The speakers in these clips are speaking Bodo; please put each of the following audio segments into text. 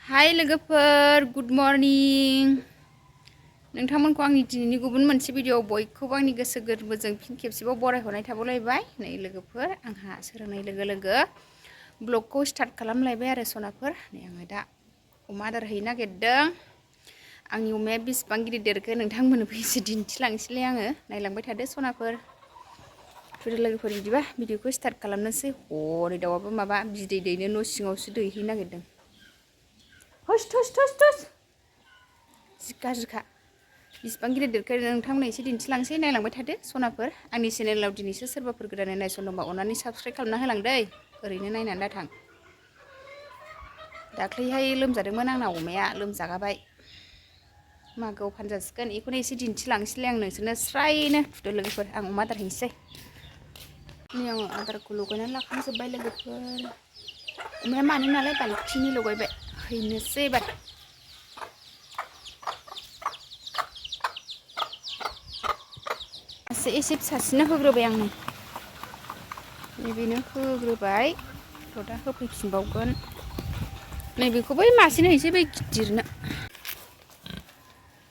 हाय लोगोफोर गुड मर्निं नोंथांमोनखौ आंनि दिनैनि गुबुन मोनसे भिडिअ बयखौबो आंनि गोसो गोरबोजों फिन खेबसेबाव बरायहरनाय थाबावलायबाय नै लोगोफोर आंहा सोरांनाय लोगो लोगो ब्लगखौ स्टार्ट खालामलायबाय आरो सनाफोर नै आङो दा अमा आदार हैनो नागिरदों आंनि अमाया बेसेबां गिदिर देरखो नोंथांमोननोबो एसे दिन्थिलांसैलाय आङो नायलांबाय थादो सनाफोर लोगोफोर बिदिबा भिडिअखौ स्टार्ट खालामनोसै हरै दाउआबो माबा बिदै दैनो न' सिङावसो दैहैनो नागिरदों हुस थुस थुस थुस गाज्रिखा बेसेबां गिदिर देरखो नोंथांमोननो एसे दिन्थिलांसै नायलांबाय थादो सनाफोर आंनि चेनेलाव दिनैसो सोरबाफोर गोदानै नायसनदोंबा अननानै साबस्क्राइब खालामना होलांदै ओरैनो नायनानै दाथां दाख्लैहाय लोमजादोंमोन आंना अमाया लोमजागाबाय मागोआव फानजासिगोन बेखौनो एसे दिन्थिलांसैलाय आं नोंसोरनो स्रायनो थुदो लोगोफोर आं अमा आदार हैनोसै नै आङो आदारखौ लगायनानै लाखांजोब्बाय लोगोफोर अमाया मानै नालाय बाल्थिंनि लगायबाय हैनोसै एबार एसे फिसासिनो होग्रोबाय आं नैबेनो होग्रोबाय थ' दा होफैफिनबावगोन नैबेखौबो मासेनो हैसै बै गिदिरनो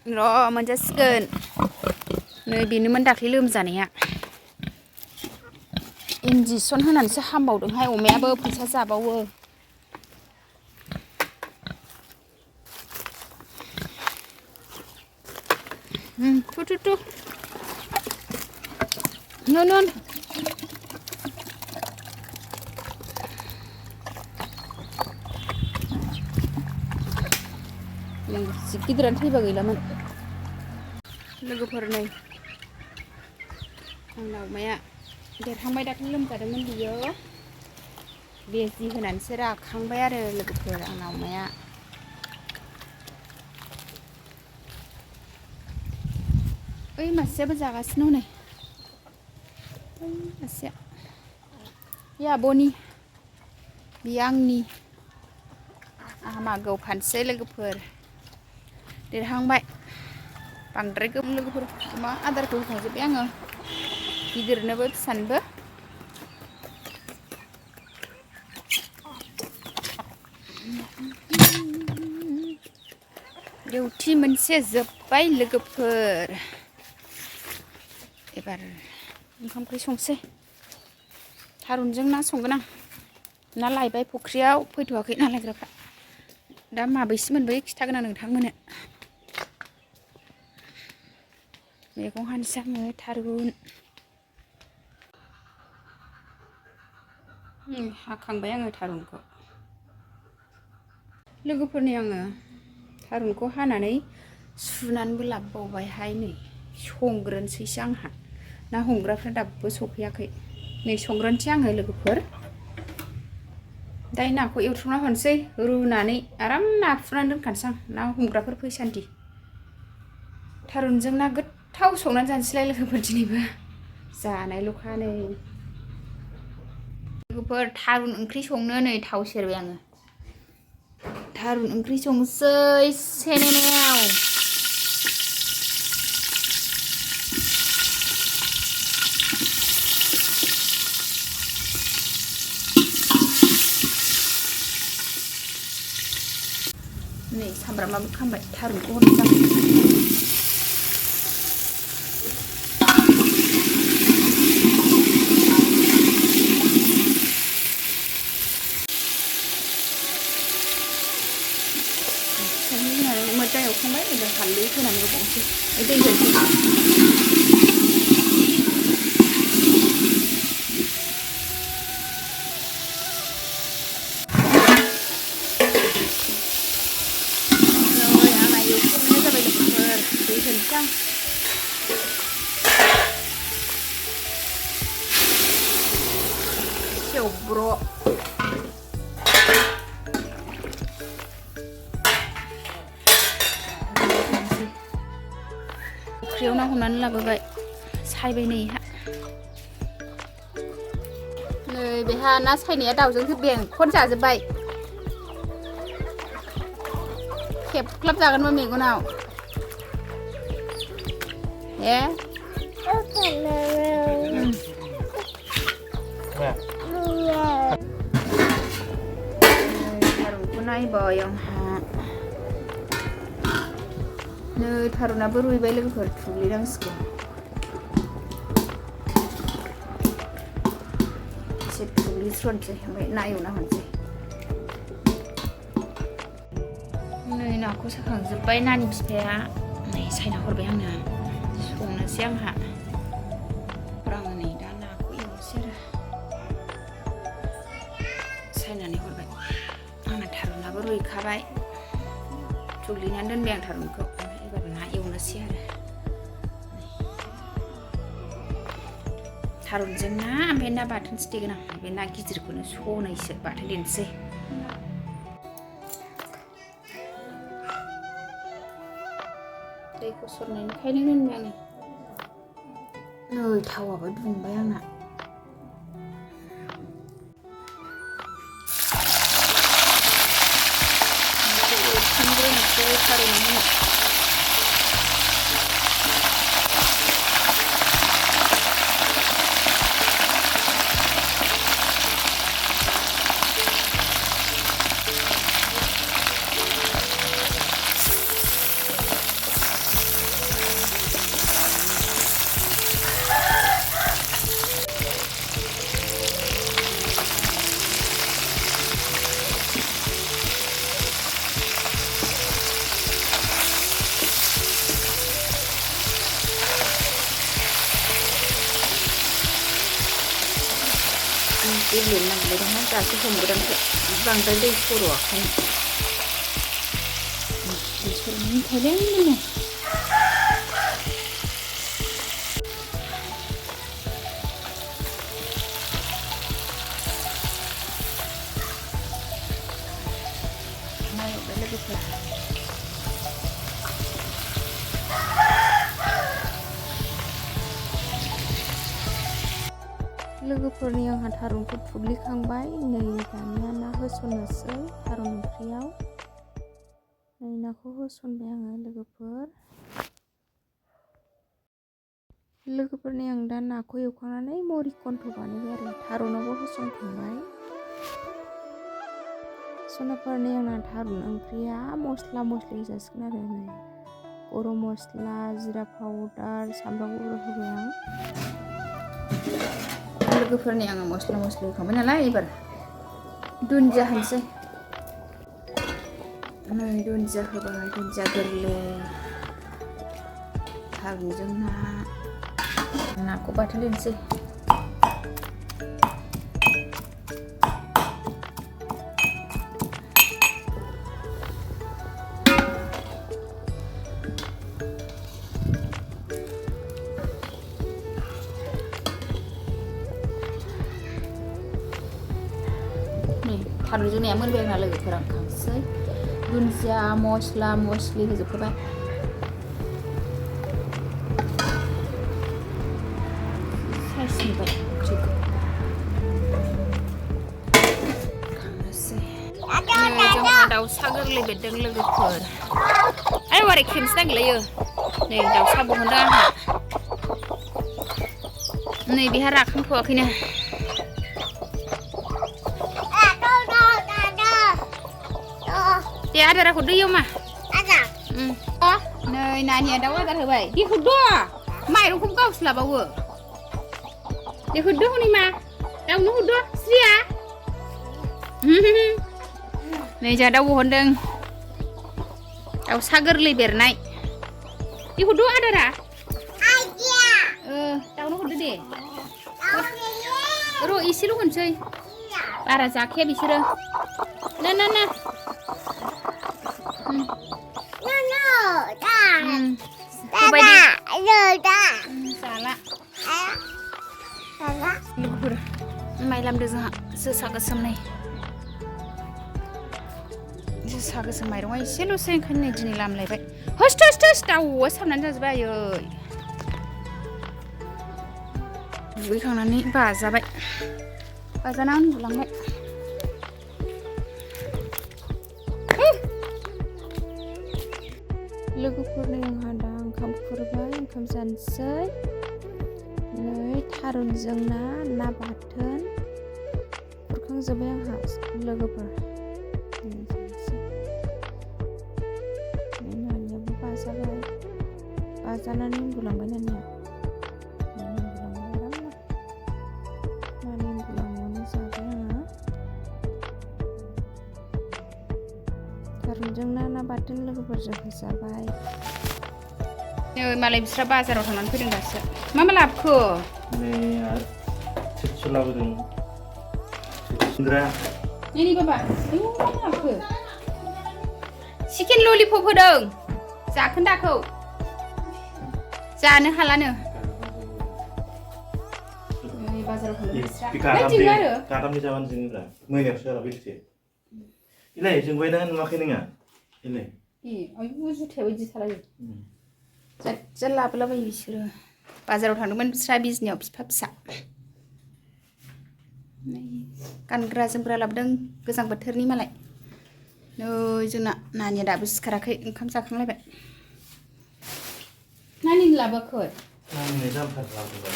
र' मोनजासिगोन नै बेनोमोन दाख्लै लोमजानाया इन्जेकसन होनानैसो हामबावदोंहाय अमायाबो फैसा जाबावो थु थु थु नुन जि गिदिरानो थैबा गैलामोन लोगोफोर नै आंना अमाया देरहांबाय दाख्लै लोमजादोंमोन बियो बिजि होनानैसो राखांबाय आरो लोगोफोर आंना अमाया ओइ मासेयाबो जागासिनो हनै ओइ मासेया बे आब'नि बेयो आंनि आंहा मागोआव फानसै लोगोफोर देरहांबाय बांद्राय गोबां लोगोफोर अमा आदारखौ होखांजोब्बाय आङो गिदिरनोबो फिसानोबो डिउटि मोनसे जोब्बाय लोगोफोर एबार ओंखाम ओंख्रि संसै थारुनजों ना संगोन आं ना लायबाय फुख्रियाव फैथ'वाखै ना लायग्राफ्रा दा माबैसे मोनबोयो खिथागोन आं नोंथांमोननो मैगं हानोसै आङो थारुन हाखांबाय आङो थारुनखौ लोगोफोरनि आङो थारुनखौ हानानै सुनानैबो लाबोबावबायहाय नै संग्रोनोसैसो आंहा ना हमग्राफ्रा दाबो सफैयाखै नै संग्रोनोसै आङो लोगोफोर दायो नाखौ एवथ्रमना हरनोसै रुनानै आराम नाफ्रुनानै दोनखानोसै आं ना हमग्राफोर फैसान्दि थारुनजों ना गोथाव संनानै जानोसैलाय लोगोफोर दिनैबो जानायल'खा नै लोगोफोर थारुन ओंख्रि संनो नै थाव सेरबाय आङो थारुन ओंख्रि संसै सेनेनेव नै सामब्रामाबो खामबाय थारुनखौ हरनोसै आं मोजां एवखांबाय एबार हालदै होनानै होबावनोसै दै होनोसै आंना एवखांनाया जाबाय लोगोफोर दै होनोसै आं सेवब्र' फुख्रियाव ना हमनानै लाबोबाय सायबाय नैहा नै बेहा ना सायनाया दाउजोंसो बेंखन जाजोब्बाय खेबख्लाब जागोनबो मेगनाव ए थारुनखौ नायबाय आंहा नै थारुनाबो रुइबाय लोगोफोर थुग्लिनांसिगौ एसे थुग्लिस्रनोसै ओमफ्राय ना एवना होनोसै नै नाखौ साखांजोब्बाय नानि बिफाया नै सायना हरबाय आंनो संनोसै आंहा आङो नै दा नाखौ एवनोसै आरो सायनानै हरबाय आंना थारुनाबो रुइखाबाय थुग्लिनानै दोनबाय आं थारुनखौ ओमफ्राय एबार ना एवनोसै आरो थारुनजों ना ओमफ्राय ना बाथोनसो देगोन आं बे ना गिदिरखौनो सनैसो बाथोन देनोसै दैखौ सरनायनिखायनो दोनबाय आङो नै थावाबो दुंबाय आंना एवथामग्रोनोसै थारुनखौ गेब्लेनांबाय दं दासो हमग्रोदों बांद्राय दै सर'आखायनो दै सर'नायनि थाइलें नायबाय लोगोफोर लोगोफोरनि आंहा थारुनखौ थुग्लिखांबाय नै दानिया ना होसननोसै थारुन ओंख्रियाव नै नाखौ होसनबाय आङो लोगोफोरनि आं दा नाखौ एवखांनानै मरिकन्थ बानायबाय आरो थारुनावबो होसनखांबाय सनाफोरनि आंना थारुन ओंख्रिया मस्ला मस्लि जासिगोन आरो नै गरम मस्ला जिरा पाउदार सामब्राम गुफुर होबाय आं लोगोफोरनि आङो मस्ला मस्लि होखांबाय नालाय एबार दुन्दिया होनोसै नै दुन्दिया होबाय दुन्दिया गोरलै थारुनजों नाखौ बाथोन देनोसै थारुनजों नाया मोनबाय आंना लोगोफोर आं खांसै दुन्दिया मस्ला मस्लि होजोबखाबाय साइसनिबाय ओंख्रिखौ खांनोसै जोंहा दाउसा गोरलै बेरदों लोगोफोर आरो ओरै खेमसो नागिरलायो नै दाउसा बहनदों आंहा नै बेहा राखांथ'वाखैनो दे आदारखौ दैयाव मा नै नानिया दाउ आदार होबाय देखौ माइरंखौ गावस्लाबावो देखौ हनै मा दाउनो हरदो स्रिया नै जोंहा दाउ बहनदों दाउसा गोरलै बेरनाय देखौ आदारा दाउनो हरदो दे र' एसेल' होनसै बारा जाखाया बिसोरो ना जाला लोगोफोर माइ लामदों जोंहा जोसा गोसोम नै जोसा गोसोम माइरङा एसेल'सै ओंखायनो नै दिनै लामलायबाय होस दाउआ साबनानै जाजोब्बाय आयै दुगैखांनानै बाजाना उन्दुलांबाय लोगोफोरनि आंहा दा ओंखाम खुरबाय ओंखाम जानोसै नै थारुनजों ना बाथोन खुरखांजोब्बाय आंहा लोगोफोर जानोसै जानानै उन्दुलांबाय नानिया उन्दुलांबाय नानि उन्दुलांनायावनो जाबाय आङो थारुनजों ना बाथोन लोगोफोरजों जाबाय नै मालाय बिस्रा बाजाराव थांनानै फैदों दासो मा लाबोखो नै चिप्स लाबोदों चिप्सग्रा नै बाबा आयौ मा लाबोखो चिकेन ललिपप होदों जाखोन्दाखौ जानो हालानो नै बाजाराव थांदों आरो काटामनि जाबानो जोंनिब्रा मोनायावसो जाला बेसे इलाय जोंबायना नुवाखै नोङा इलाय आयौ जुथाया बायदि थालायो जा लाबोलाबायो बिसोरो बाजाराव थांदोंमोन बिस्रा बिजनियाव बिफा फिसा गानग्रा जोमग्रा लाबोदों गोजां बोथोरनि मालाय नै जोंना नानिया दाबो सिखाराखै ओंखाम जाखांलायबाय नानिनि लाबोआखै नानिनो दामथार लाबोबाय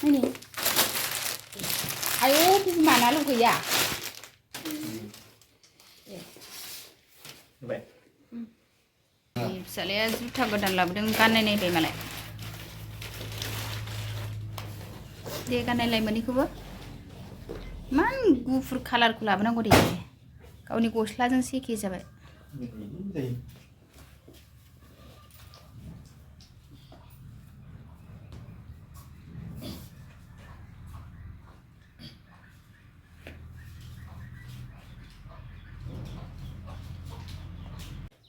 नानि आयौ बिमानाल' गैया बाय फिसालाया जुथा गोदान लाबोदों गाननाय नायबाय मालाय दे गाननायलाय मोनैखौबो मान गुफुर कालारखौ लाबोनांगौ दे गावनि गस्लाजोंसो एखे जाबाय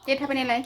दे थाबायनायलाय